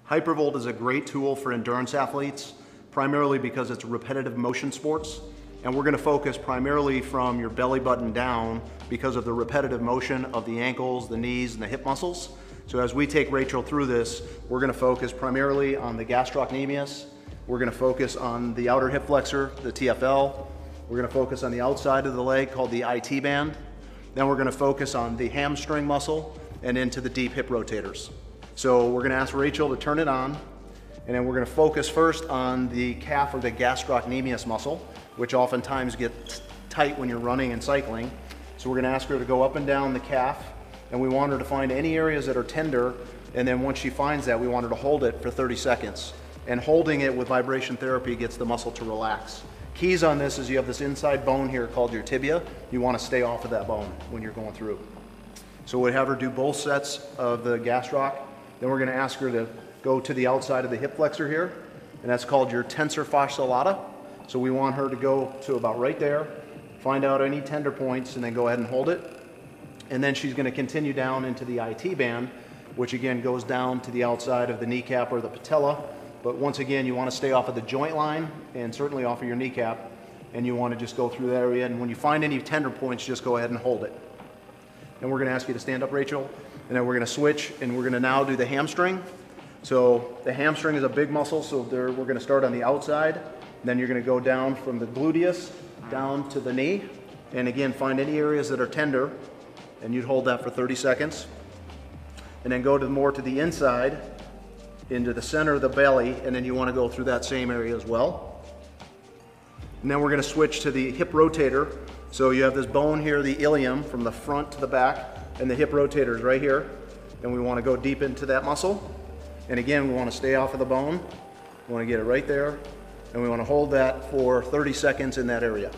Hypervolt is a great tool for endurance athletes, primarily because it's repetitive motion sports. And we're gonna focus primarily from your belly button down because of the repetitive motion of the ankles, the knees, and the hip muscles. So as we take Rachel through this, we're gonna focus primarily on the gastrocnemius. We're gonna focus on the outer hip flexor, the TFL. We're gonna focus on the outside of the leg called the IT band. Then we're gonna focus on the hamstring muscle and into the deep hip rotators. So we're gonna ask Rachel to turn it on, and then we're gonna focus first on the calf or the gastrocnemius muscle, which oftentimes gets tight when you're running and cycling. So we're gonna ask her to go up and down the calf, and we want her to find any areas that are tender, and then once she finds that, we want her to hold it for 30 seconds. And holding it with vibration therapy gets the muscle to relax. Keys on this is you have this inside bone here called your tibia. You wanna stay off of that bone when you're going through. So we'll have her do both sets of the gastroc. Then we're gonna ask her to go to the outside of the hip flexor here, and that's called your tensor fascia lata. So we want her to go to about right there, find out any tender points, and then go ahead and hold it. And then she's gonna continue down into the IT band, which again goes down to the outside of the kneecap or the patella. But once again, you wanna stay off of the joint line and certainly off of your kneecap, and you wanna just go through that area. And when you find any tender points, just go ahead and hold it. And we're gonna ask you to stand up, Rachel, and then we're gonna switch, and we're gonna now do the hamstring. So the hamstring is a big muscle, so we're gonna start on the outside, then you're gonna go down from the gluteus down to the knee, and again, find any areas that are tender, and you'd hold that for 30 seconds. And then go more to the inside, into the center of the belly, and then you wanna go through that same area as well. And then we're gonna switch to the hip rotator. So you have this bone here, the ilium, from the front to the back, and the hip rotator is right here. And we wanna go deep into that muscle. And again, we wanna stay off of the bone. We wanna get it right there, and we wanna hold that for 30 seconds in that area.